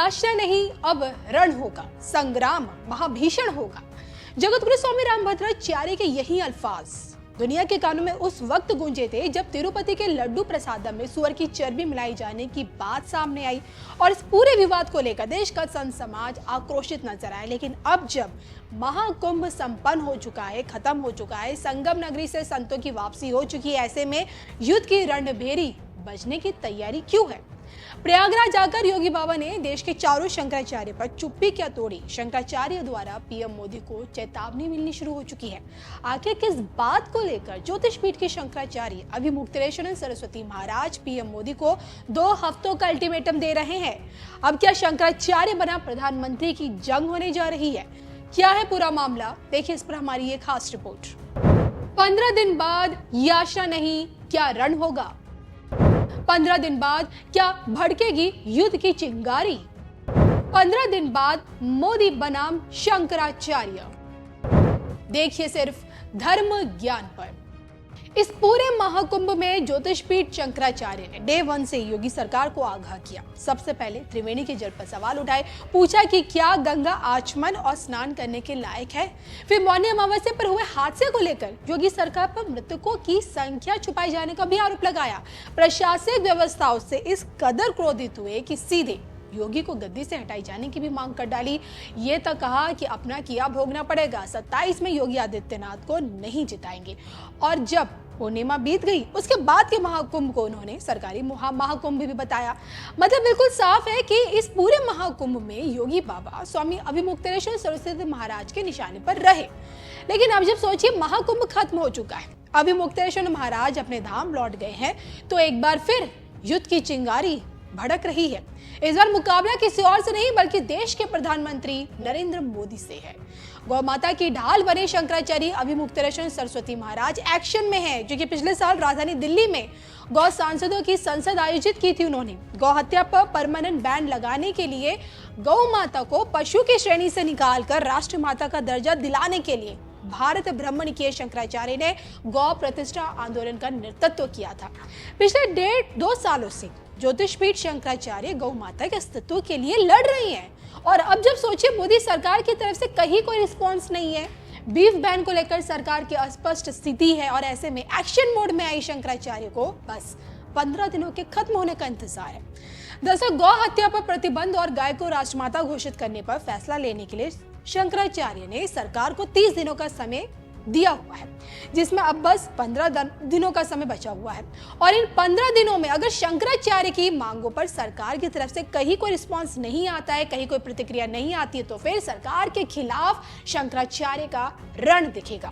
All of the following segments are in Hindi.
याचना नहीं, अब रण होगा, संग्राम महाभीषण होगा। जगतगुरु स्वामी रामभद्राचार्य के यही अल्फाज दुनिया के कानों में उस वक्त गूंजे थे जब तिरुपति के लड्डू प्रसादम में सुअर की चर्बी मिलाई जाने की बात सामने आई और इस पूरे विवाद को लेकर देश का संत समाज आक्रोशित नजर आया। लेकिन अब जब महाकुंभ संपन्न हो चुका है, खत्म हो चुका है, संगम नगरी से संतों की वापसी हो चुकी है, ऐसे में युद्ध की रणभेरी बजने की तैयारी क्यों है? प्रयागराज जाकर योगी बाबा ने देश के चारों शंकराचार्य पर चुप्पी क्या तोड़ी? शंकराचार्य द्वारा पीएम मोदी को चेतावनी मिलनी शुरू हो चुकी है। आखिर किस बात को लेकर ज्योतिष पीठ के शंकराचार्य अभिमुक्तेश्वर सरस्वती महाराज पीएम मोदी को 2 हफ्तों का अल्टीमेटम दे रहे हैं? अब क्या शंकराचार्य बना प्रधानमंत्री की जंग होने जा रही है? क्या है पूरा मामला? देखिए इस पर हमारी ये खास रिपोर्ट। 15 दिन बाद याचना नहीं, क्या रण होगा? 15 दिन बाद क्या भड़केगी युद्ध की चिंगारी? 15 दिन बाद मोदी बनाम शंकराचार्य। देखिए सिर्फ धर्म ज्ञान पर। इस पूरे महाकुंभ में ज्योतिष पीठ शंकराचार्य ने डे 1 से योगी सरकार को आगाह किया। सबसे पहले त्रिवेणी के जल पर सवाल उठाए, पूछा कि क्या गंगा आचमन और स्नान करने के लायक है। फिर मौनी अमावस्या पर हुए हादसे को लेकर योगी सरकार पर मृतकों की संख्या छुपाए जाने का भी आरोप लगाया। प्रशासनिक व्यवस्थाओं से इस कदर क्रोधित हुए कि सीधे योगी को गद्दी से हटाई जाने की भी मांग कर डाली। ये तक कहा कि अपना किया भोगना पड़ेगा, 27 में योगी आदित्यनाथ को नहीं जिताएंगे। और जब पूर्णिमा बीत गई उसके बाद के महाकुंभ को उन्होंने सरकारी महाकुंभ भी बताया। मतलब बिल्कुल साफ है कि इस पूरे महाकुंभ में योगी बाबा स्वामी अभिमुक्तेश्वर सरस्वती महाराज के निशाने पर रहे। लेकिन अब जब सोचिए महाकुंभ खत्म हो चुका है, अभिमुक्तेश्वर महाराज अपने धाम लौट गए हैं, तो एक बार फिर युद्ध की चिंगारी भड़क रही है। इस बार मुकाबला किसी और से नहीं बल्कि देश के प्रधानमंत्री नरेंद्र मोदी से है। गौ माता की ढाल बने शंकराचार्य अभिमुक्तेश्वर सरस्वती महाराज एक्शन में है, जो कि पिछले साल राजधानी दिल्ली में गौ सांसदों की संसद आयोजित की थी। उन्होंने गौ हत्या पर परमानेंट बैन लगाने के लिए गौ माता को पशु की श्रेणी से निकालकर राष्ट्र माता का दर्जा दिलाने के लिए भारत भ्रमण किए शंकराचार्य ने गौ प्रतिष्ठा आंदोलन का नेतृत्व किया था। पिछले 1.5-2 सालों से ज्योतिष पीठ शंकराचार्य गौ माता के अस्तित्व के लिए लड़ रही हैं। और अब जब सोचिए मोदी सरकार की तरफ से कहीं कोई रिस्पॉन्स नहीं है, बीफ बैन को लेकर सरकार की अस्पष्ट स्थिति है और ऐसे में एक्शन मोड में आई शंकराचार्य को बस 15 दिनों के खत्म होने का इंतजार है। दरअसल गौ हत्या पर प्रतिबंध और गाय को राष्ट्रमाता घोषित करने पर फैसला लेने के लिए शंकराचार्य ने सरकार को 30 दिनों का समय दिया हुआ है, जिसमें अब बस 15 दिनों का समय बचा हुआ है। और इन 15 दिनों में अगर शंकराचार्य की मांगों पर सरकार की तरफ से कहीं कोई रिस्पांस नहीं आता है, कहीं कोई प्रतिक्रिया नहीं आती है, तो फिर सरकार के खिलाफ शंकराचार्य का रण दिखेगा।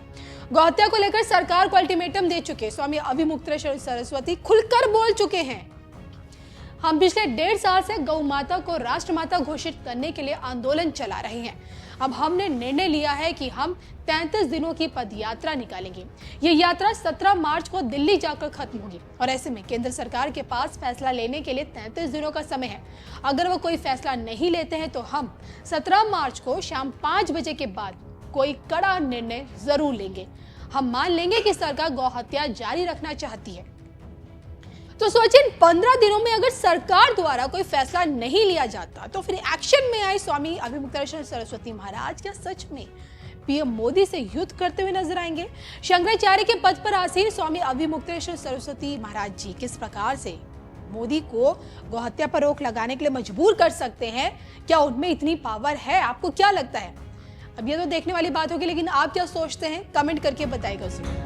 गौ हत्या को लेकर सरकार को अल्टीमेटम दे चुके स्वामी अभिमुक्तेश्वर सरस्वती खुलकर बोल चुके हैं। हम पिछले 1.5 साल से गौ माता को राष्ट्रमाता घोषित करने के लिए आंदोलन चला रहे हैं। अब हमने निर्णय लिया है कि हम 33 दिनों की पदयात्रा निकालेंगे। ये यात्रा 17 मार्च को दिल्ली जाकर खत्म होगी और ऐसे में केंद्र सरकार के पास फैसला लेने के लिए 33 दिनों का समय है। अगर वो कोई फैसला नहीं लेते हैं तो हम 17 मार्च को शाम 5 बजे के बाद कोई कड़ा निर्णय जरूर लेंगे। हम मान लेंगे कि सरकार गौ हत्या जारी रखना चाहती है। तो सोचिए 15 दिनों में अगर सरकार द्वारा कोई फैसला नहीं लिया जाता तो फिर एक्शन में आए स्वामी अभिमुक्तेश्वर सरस्वती महाराज क्या सच में पीएम मोदी से युद्ध करते हुए नजर आएंगे? शंकराचार्य के पद पर आसीन स्वामी अभिमुक्तेश्वर सरस्वती महाराज जी किस प्रकार से मोदी को गौ हत्या पर रोक लगाने के लिए मजबूर कर सकते हैं? क्या उनमें इतनी पावर है? आपको क्या लगता है? अब ये तो देखने वाली बात होगी, लेकिन आप क्या सोचते हैं? कमेंट करके बताइएगा।